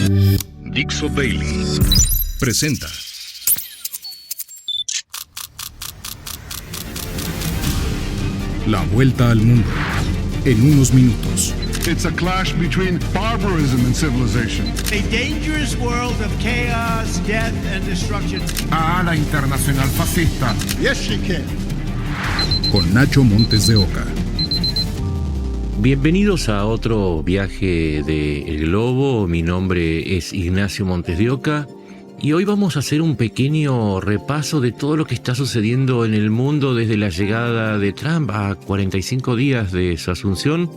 Dixo Daily presenta La Vuelta al Mundo en unos minutos. It's a clash between barbarism and civilization. A dangerous world of chaos, death and destruction. La internacional fascista. Yes, she can. Con Nacho Montes de Oca. Bienvenidos a otro viaje de El Globo. Mi nombre es Ignacio Montes de Oca y hoy vamos a hacer un pequeño repaso de todo lo que está sucediendo en el mundo desde la llegada de Trump a 45 días de su asunción,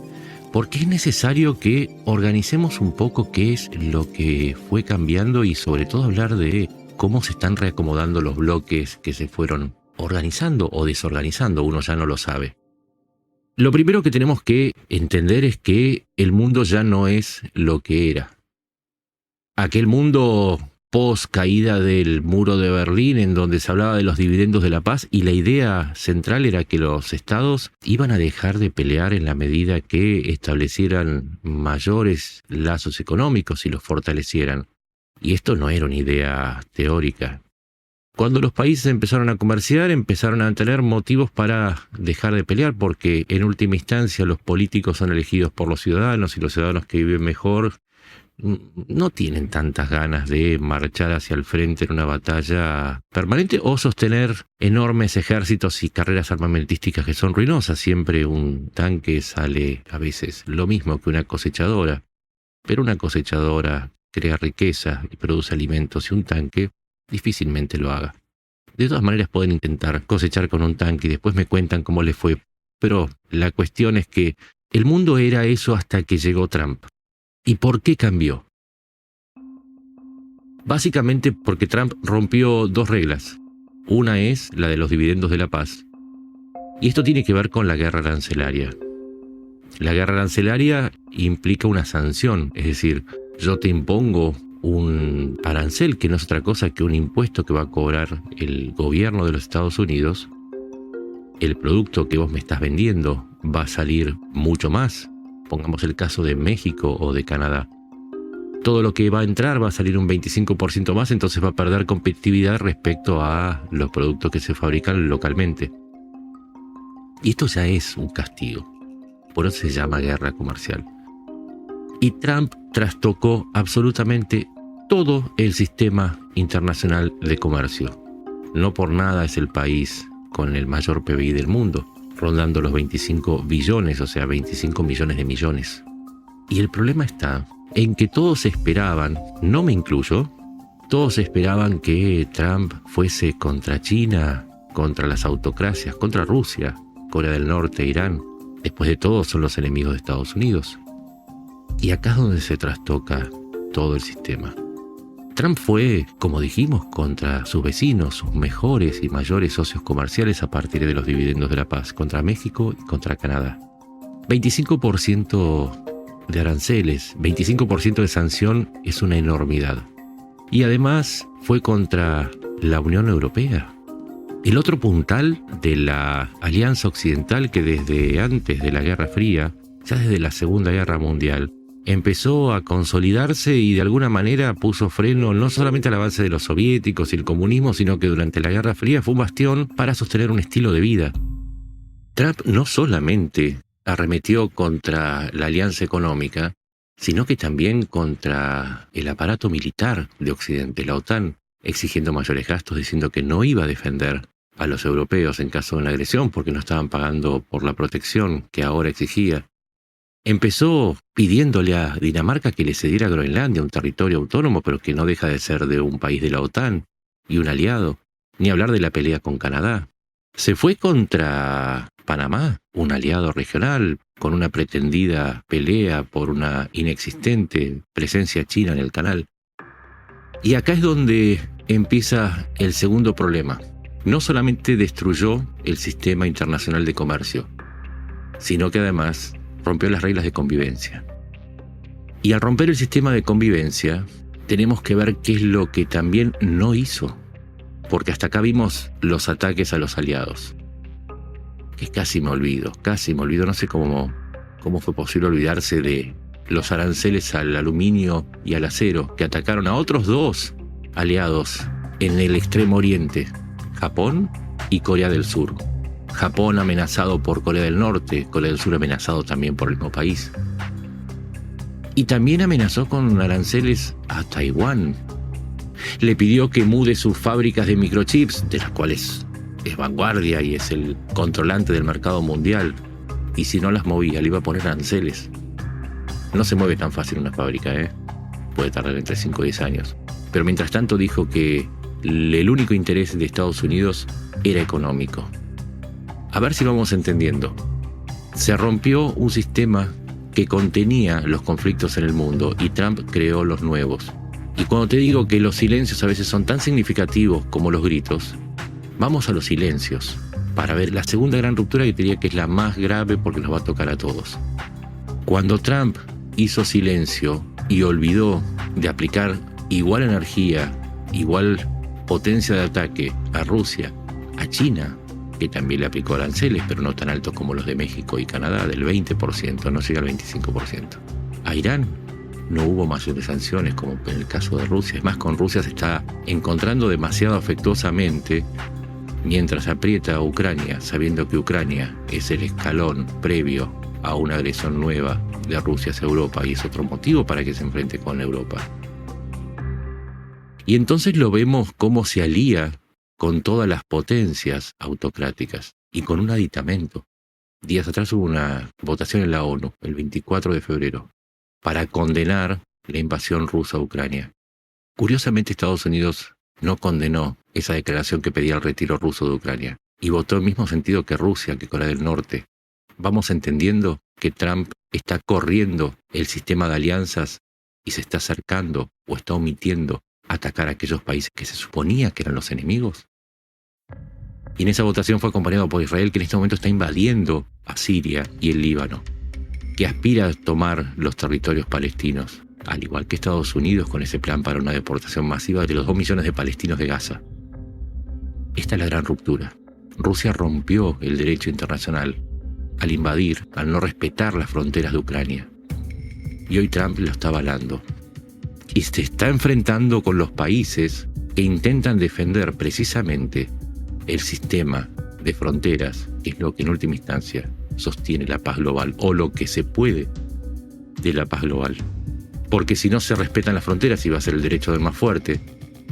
porque es necesario que organicemos un poco qué es lo que fue cambiando y sobre todo hablar de cómo se están reacomodando los bloques que se fueron organizando o desorganizando, uno ya no lo sabe. Lo primero que tenemos que entender es que el mundo ya no es lo que era. Aquel mundo post caída del muro de Berlín, en donde se hablaba de los dividendos de la paz, y la idea central era que los estados iban a dejar de pelear en la medida que establecieran mayores lazos económicos y los fortalecieran. Y esto no era una idea teórica. Cuando los países empezaron a comerciar, empezaron a tener motivos para dejar de pelear, porque en última instancia los políticos son elegidos por los ciudadanos y los ciudadanos que viven mejor no tienen tantas ganas de marchar hacia el frente en una batalla permanente o sostener enormes ejércitos y carreras armamentísticas que son ruinosas. Siempre un tanque sale a veces lo mismo que una cosechadora, pero una cosechadora crea riqueza y produce alimentos y un tanque difícilmente lo haga. De todas maneras pueden intentar cosechar con un tanque y después me cuentan cómo les fue, pero la cuestión es que el mundo era eso hasta que llegó Trump. ¿Y por qué cambió? Básicamente porque Trump rompió dos reglas. Una es la de los dividendos de la paz. Y esto tiene que ver con la guerra arancelaria. La guerra arancelaria implica una sanción, es decir, yo te impongo un arancel que no es otra cosa que un impuesto que va a cobrar el gobierno de los Estados Unidos. El producto que vos me estás vendiendo va a salir mucho más. Pongamos el caso de México o de Canadá. Todo lo que va a entrar va a salir un 25% más, entonces va a perder competitividad respecto a los productos que se fabrican localmente. Y esto ya es un castigo. Por eso se llama guerra comercial. Y Trump trastocó absolutamente todo el sistema internacional de comercio. No por nada es el país con el mayor PBI del mundo, rondando los 25 billones, o sea, 25 millones de millones. Y el problema está en que todos esperaban, no me incluyo, todos esperaban que Trump fuese contra China, contra las autocracias, contra Rusia, Corea del Norte, Irán. Después de todo son los enemigos de Estados Unidos. Y acá es donde se trastoca todo el sistema. Trump fue, como dijimos, contra sus vecinos, sus mejores y mayores socios comerciales a partir de los dividendos de la paz, contra México y contra Canadá. 25% de aranceles, 25% de sanción es una enormidad. Y además fue contra la Unión Europea. El otro puntal de la Alianza Occidental que desde antes de la Guerra Fría, ya desde la Segunda Guerra Mundial, empezó a consolidarse y de alguna manera puso freno no solamente al avance de los soviéticos y el comunismo, sino que durante la Guerra Fría fue un bastión para sostener un estilo de vida. Trump no solamente arremetió contra la alianza económica, sino que también contra el aparato militar de Occidente, la OTAN, exigiendo mayores gastos, diciendo que no iba a defender a los europeos en caso de una agresión porque no estaban pagando por la protección que ahora exigía. Empezó pidiéndole a Dinamarca que le cediera Groenlandia, un territorio autónomo, pero que no deja de ser de un país de la OTAN y un aliado, ni hablar de la pelea con Canadá. Se fue contra Panamá, un aliado regional, con una pretendida pelea por una inexistente presencia china en el canal. Y acá es donde empieza el segundo problema. No solamente destruyó el sistema internacional de comercio, sino que además rompió las reglas de convivencia. Y al romper el sistema de convivencia, tenemos que ver qué es lo que también no hizo. Porque hasta acá vimos los ataques a los aliados. Que casi me olvido, no sé cómo fue posible olvidarse de los aranceles al aluminio y al acero, que atacaron a otros dos aliados en el Extremo Oriente, Japón y Corea del Sur. Japón amenazado por Corea del Norte, Corea del Sur amenazado también por el mismo país. Y también amenazó con aranceles a Taiwán. Le pidió que mude sus fábricas de microchips, de las cuales es vanguardia y es el controlante del mercado mundial. Y si no las movía, le iba a poner aranceles. No se mueve tan fácil una fábrica, Puede tardar entre 5 y 10 años. Pero mientras tanto dijo que el único interés de Estados Unidos era económico. A ver si vamos entendiendo. Se rompió un sistema que contenía los conflictos en el mundo y Trump creó los nuevos. Y cuando te digo que los silencios a veces son tan significativos como los gritos, vamos a los silencios para ver la segunda gran ruptura, que te diría que es la más grave porque nos va a tocar a todos. Cuando Trump hizo silencio y olvidó de aplicar igual energía, igual potencia de ataque a Rusia, a China, que también le aplicó aranceles, pero no tan altos como los de México y Canadá, del 20%, no llega al 25%. A Irán no hubo mayores sanciones como en el caso de Rusia. Es más, con Rusia se está encontrando demasiado afectuosamente mientras aprieta a Ucrania, sabiendo que Ucrania es el escalón previo a una agresión nueva de Rusia hacia Europa y es otro motivo para que se enfrente con Europa. Y entonces lo vemos cómo se alía con todas las potencias autocráticas y con un aditamento. Días atrás hubo una votación en la ONU, el 24 de febrero, para condenar la invasión rusa a Ucrania. Curiosamente, Estados Unidos no condenó esa declaración que pedía el retiro ruso de Ucrania y votó en el mismo sentido que Rusia, que Corea del Norte. Vamos entendiendo que Trump está corriendo el sistema de alianzas y se está acercando o está omitiendo atacar a aquellos países que se suponía que eran los enemigos. Y en esa votación fue acompañado por Israel, que en este momento está invadiendo a Siria y el Líbano, que aspira a tomar los territorios palestinos, al igual que Estados Unidos con ese plan para una deportación masiva de los 2 millones de palestinos de Gaza. Esta es la gran ruptura. Rusia rompió el derecho internacional al invadir, al no respetar las fronteras de Ucrania. Y hoy Trump lo está avalando. Y se está enfrentando con los países que intentan defender precisamente el sistema de fronteras, que es lo que en última instancia sostiene la paz global, o lo que se puede de la paz global. Porque si no se respetan las fronteras, iba a ser el derecho del más fuerte,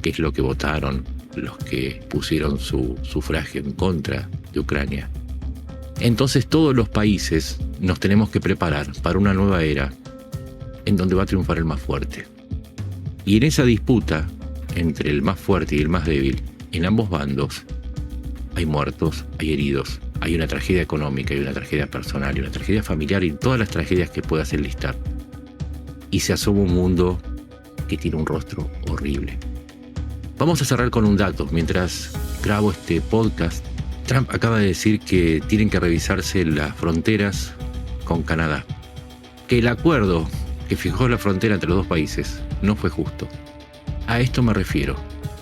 que es lo que votaron los que pusieron su sufragio en contra de Ucrania. Entonces todos los países nos tenemos que preparar para una nueva era en donde va a triunfar el más fuerte. Y en esa disputa entre el más fuerte y el más débil, en ambos bandos, hay muertos, hay heridos, hay una tragedia económica, hay una tragedia personal, y una tragedia familiar y todas las tragedias que puedas enlistar. Y se asoma un mundo que tiene un rostro horrible. Vamos a cerrar con un dato. Mientras grabo este podcast, Trump acaba de decir que tienen que revisarse las fronteras con Canadá. Que el acuerdo que fijó la frontera entre los dos países no fue justo. A esto me refiero.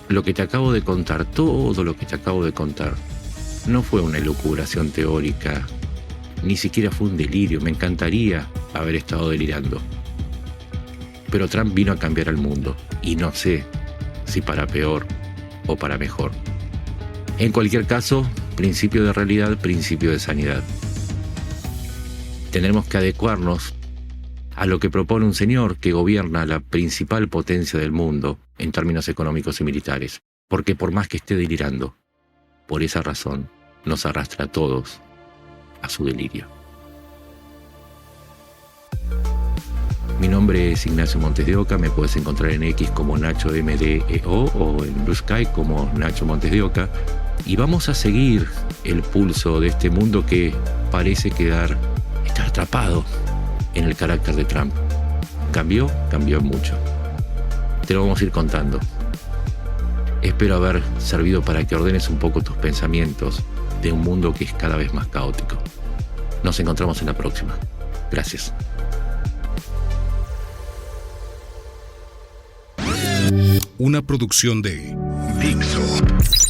Lo que te acabo de contar, todo lo que te acabo de contar, no fue una elucubración teórica, ni siquiera fue un delirio. Me encantaría haber estado delirando. Pero Trump vino a cambiar al mundo, y no sé si para peor o para mejor. En cualquier caso, principio de realidad, principio de sanidad. Tendremos que adecuarnos a lo que propone un señor que gobierna la principal potencia del mundo en términos económicos y militares. Porque por más que esté delirando, por esa razón nos arrastra a todos a su delirio. Mi nombre es Ignacio Montes de Oca, me puedes encontrar en X como Nacho MDEO o en Blue Sky como Nacho Montes de Oca. Y vamos a seguir el pulso de este mundo que parece estar atrapado en el carácter de Trump. Cambió mucho. Te lo vamos a ir contando. Espero haber servido para que ordenes un poco tus pensamientos de un mundo que es cada vez más caótico. Nos encontramos en la próxima. Gracias. Una producción de Dixo.